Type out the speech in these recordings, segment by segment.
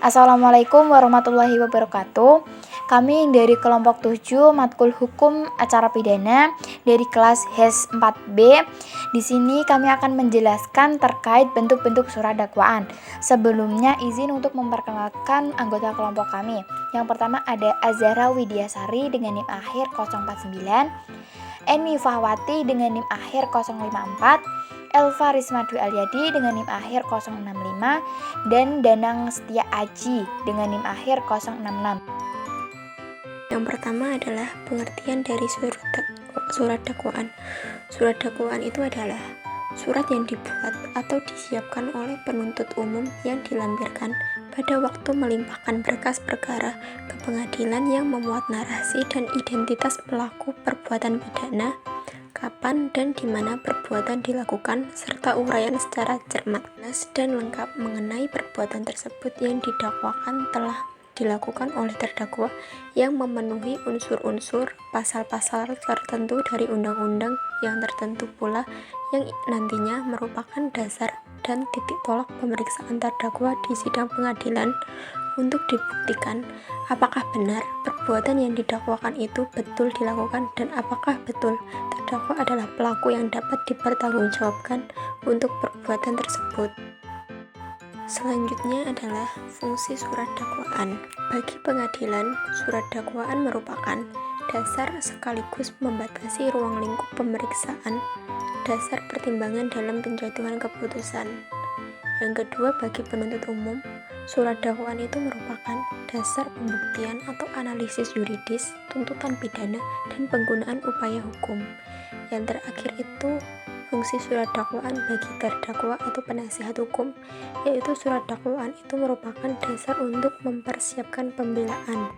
Assalamualaikum warahmatullahi wabarakatuh. Kami dari kelompok 7 Matkul Hukum Acara Pidana dari kelas HES 4B. Di sini kami akan menjelaskan terkait bentuk-bentuk surat dakwaan. Sebelumnya izin untuk memperkenalkan anggota kelompok kami. Yang pertama ada Azhara Widiasari dengan NIM akhir 049, Eni Fahwati dengan NIM akhir 054, Elva Risma Dwi Alyadi dengan NIM akhir 065, dan Danang Setia Aji dengan NIM akhir 066. Yang pertama adalah pengertian dari surat dakwaan. Surat dakwaan itu adalah surat yang dibuat atau disiapkan oleh penuntut umum yang dilampirkan pada waktu melimpahkan berkas perkara ke pengadilan yang memuat narasi dan identitas pelaku perbuatan pidana, kapan dan di mana perbuatan dilakukan, serta uraian secara cermat dan lengkap mengenai perbuatan tersebut yang didakwakan telah dilakukan oleh terdakwa yang memenuhi unsur-unsur pasal-pasal tertentu dari undang-undang yang tertentu pula yang nantinya merupakan dasar dan titik tolak pemeriksaan terdakwa di sidang pengadilan untuk dibuktikan apakah benar perbuatan yang didakwakan itu betul dilakukan dan apakah betul terdakwa adalah pelaku yang dapat dipertanggungjawabkan untuk perbuatan tersebut. Selanjutnya adalah fungsi surat dakwaan. Bagi pengadilan, surat dakwaan merupakan dasar sekaligus membatasi ruang lingkup pemeriksaan, dasar pertimbangan dalam penjatuhan keputusan. Yang kedua, bagi penuntut umum, surat dakwaan itu merupakan dasar pembuktian atau analisis yuridis, tuntutan pidana, dan penggunaan upaya hukum. Yang terakhir itu fungsi surat dakwaan bagi terdakwa atau penasihat hukum, yaitu surat dakwaan itu merupakan dasar untuk mempersiapkan pembelaan.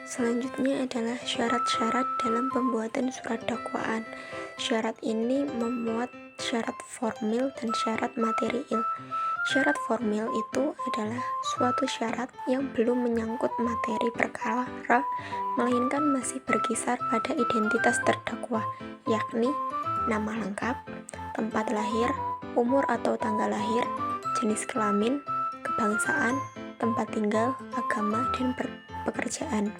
Selanjutnya adalah syarat-syarat dalam pembuatan surat dakwaan. Syarat ini memuat syarat formil dan syarat material. Syarat formil itu adalah suatu syarat yang belum menyangkut materi perkara, melainkan masih berkisar pada identitas terdakwa, yakni nama lengkap, tempat lahir, umur atau tanggal lahir, jenis kelamin, kebangsaan, tempat tinggal, agama, dan pekerjaan.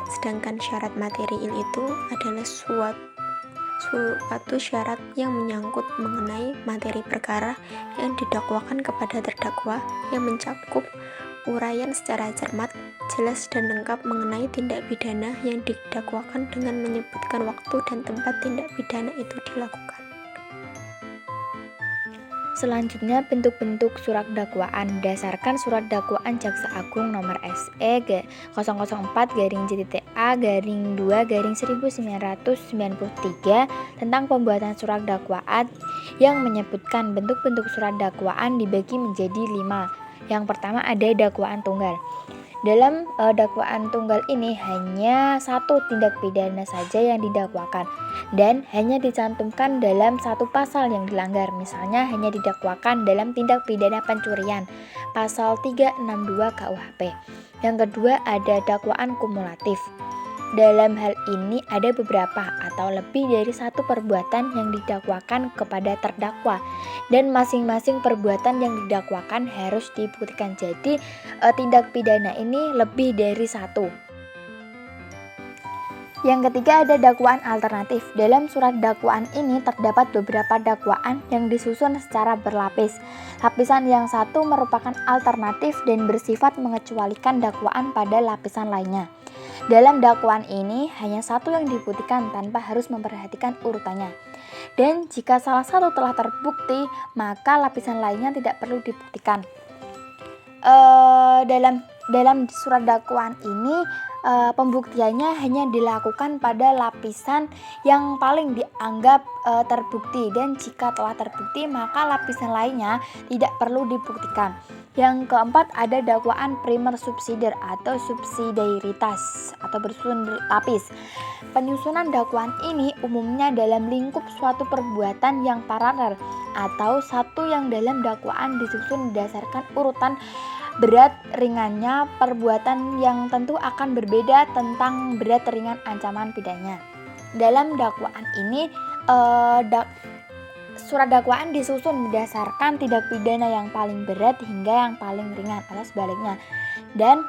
Sedangkan syarat material itu adalah suatu syarat yang menyangkut mengenai materi perkara yang didakwakan kepada terdakwa, yang mencakup uraian secara cermat, jelas dan lengkap mengenai tindak pidana yang didakwakan dengan menyebutkan waktu dan tempat tindak pidana itu dilakukan. Selanjutnya, bentuk-bentuk surat dakwaan berdasarkan Surat Dakwaan Jaksa Agung nomor SE 004-JTA-2-1993 tentang pembuatan surat dakwaan yang menyebutkan bentuk-bentuk surat dakwaan dibagi menjadi 5. Yang pertama ada dakwaan tunggal. Dalam dakwaan tunggal ini hanya satu tindak pidana saja yang didakwakan dan hanya dicantumkan dalam satu pasal yang dilanggar. Misalnya hanya didakwakan dalam tindak pidana pencurian, pasal 362 KUHP. Yang kedua ada dakwaan kumulatif. Dalam hal ini ada beberapa atau lebih dari satu perbuatan yang didakwakan kepada terdakwa dan masing-masing perbuatan yang didakwakan harus dibuktikan. Jadi tindak pidana ini lebih dari satu. Yang ketiga ada dakwaan alternatif. Dalam surat dakwaan ini terdapat beberapa dakwaan yang disusun secara berlapis. Lapisan yang satu merupakan alternatif dan bersifat mengecualikan dakwaan pada lapisan lainnya. Dalam dakwaan ini hanya satu yang dibuktikan tanpa harus memperhatikan urutannya. Dan jika salah satu telah terbukti, maka lapisan lainnya tidak perlu dibuktikan. Dalam surat dakwaan ini pembuktiannya hanya dilakukan pada lapisan yang paling dianggap terbukti, dan jika telah terbukti maka lapisan lainnya tidak perlu dibuktikan. Yang keempat ada dakwaan primer subsidiar atau subsidiaritas atau bersusun lapis. Penyusunan dakwaan ini umumnya dalam lingkup suatu perbuatan yang paralel atau satu yang dalam dakwaan disusun berdasarkan urutan berat ringannya perbuatan yang tentu akan berbeda tentang berat ringan ancaman pidananya. Dalam dakwaan ini surat dakwaan disusun berdasarkan tindak pidana yang paling berat hingga yang paling ringan atau sebaliknya. Dan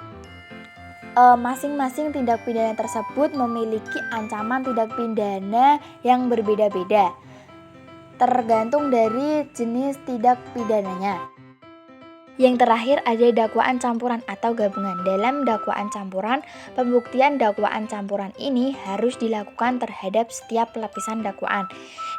masing-masing tindak pidana tersebut memiliki ancaman tindak pidana yang berbeda-beda, tergantung dari jenis tindak pidananya. Yang terakhir ada dakwaan campuran atau gabungan. Dalam dakwaan campuran, pembuktian dakwaan campuran ini harus dilakukan terhadap setiap lapisan dakwaan.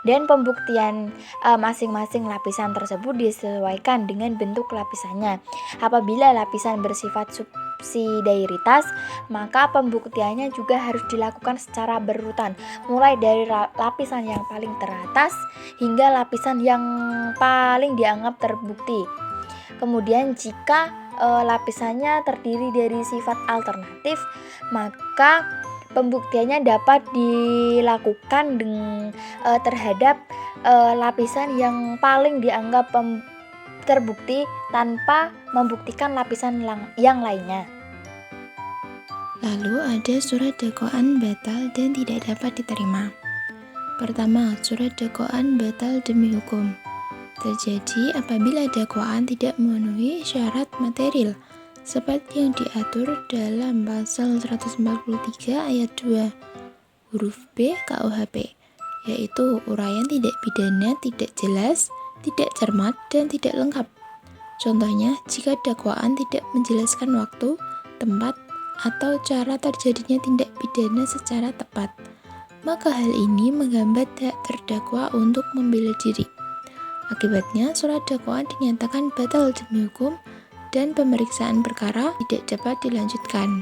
Dan pembuktian masing-masing lapisan tersebut disesuaikan dengan bentuk lapisannya. Apabila lapisan bersifat subsidiaritas, maka pembuktiannya juga harus dilakukan secara berurutan, mulai dari lapisan yang paling teratas hingga lapisan yang paling dianggap terbukti. Kemudian jika lapisannya terdiri dari sifat alternatif, maka pembuktiannya dapat dilakukan terhadap lapisan yang paling dianggap terbukti tanpa membuktikan lapisan yang lainnya. Lalu ada surat dakwaan batal dan tidak dapat diterima. Pertama, surat dakwaan batal demi hukum. Terjadi apabila dakwaan tidak memenuhi syarat material seperti yang diatur dalam pasal 143 ayat 2 huruf B KUHP, yaitu uraian tindak pidana tidak jelas, tidak cermat, dan tidak lengkap. Contohnya, jika dakwaan tidak menjelaskan waktu, tempat, atau cara terjadinya tindak pidana secara tepat, maka hal ini menghambat hak terdakwa untuk membela diri. Akibatnya, surat dakwaan dinyatakan batal demi hukum dan pemeriksaan perkara tidak dapat dilanjutkan.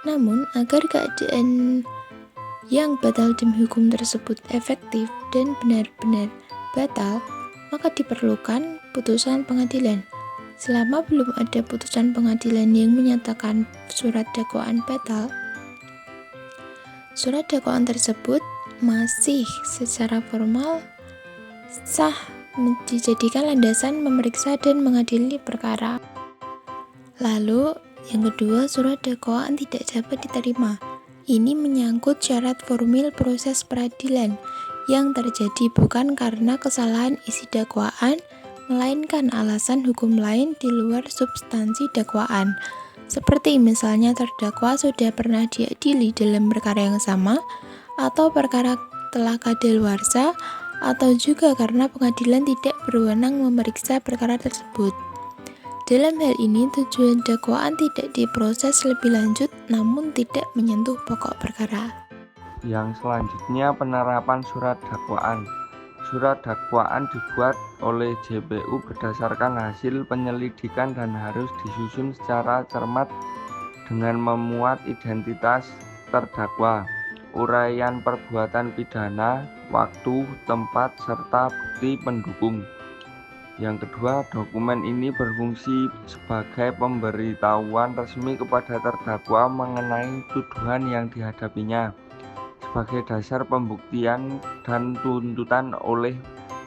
Namun, agar keadaan yang batal demi hukum tersebut efektif dan benar-benar batal, maka diperlukan putusan pengadilan. Selama belum ada putusan pengadilan yang menyatakan surat dakwaan batal, surat dakwaan tersebut masih secara formal sah dijadikan landasan memeriksa dan mengadili perkara. Lalu, yang kedua, surat dakwaan tidak dapat diterima. Ini menyangkut syarat formil proses peradilan yang terjadi bukan karena kesalahan isi dakwaan, melainkan alasan hukum lain di luar substansi dakwaan. Seperti misalnya terdakwa sudah pernah diadili dalam perkara yang sama, atau perkara telah kadaluarsa, atau juga karena pengadilan tidak berwenang memeriksa perkara tersebut. Dalam hal ini, tujuan dakwaan tidak diproses lebih lanjut namun tidak menyentuh pokok perkara. Yang selanjutnya, penerapan surat dakwaan. Surat dakwaan dibuat oleh JPU berdasarkan hasil penyelidikan dan harus disusun secara cermat dengan memuat identitas terdakwa, uraian perbuatan pidana, waktu, tempat, serta bukti pendukung. Yang kedua, dokumen ini berfungsi sebagai pemberitahuan resmi kepada terdakwa mengenai tuduhan yang dihadapinya, sebagai dasar pembuktian dan tuntutan oleh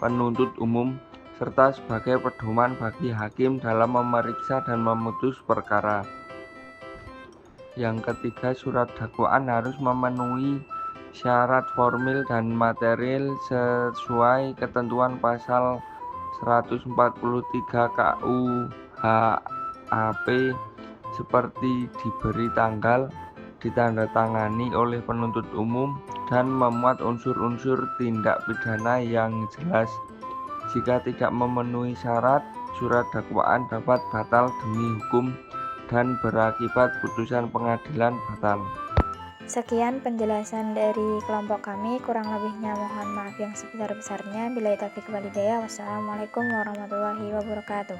penuntut umum, serta sebagai pedoman bagi hakim dalam memeriksa dan memutus perkara. Yang ketiga, surat dakwaan harus memenuhi syarat formil dan material sesuai ketentuan pasal 143 KUHP seperti diberi tanggal, ditandatangani oleh penuntut umum, dan memuat unsur-unsur tindak pidana yang jelas. Jika tidak memenuhi syarat, surat dakwaan dapat batal demi hukum dan berakibat putusan pengadilan batal. Sekian penjelasan dari kelompok kami, kurang lebihnya mohon maaf yang sebesar-besarnya. Billahi taufiq wal hidayah. Wassalamualaikum warahmatullahi wabarakatuh.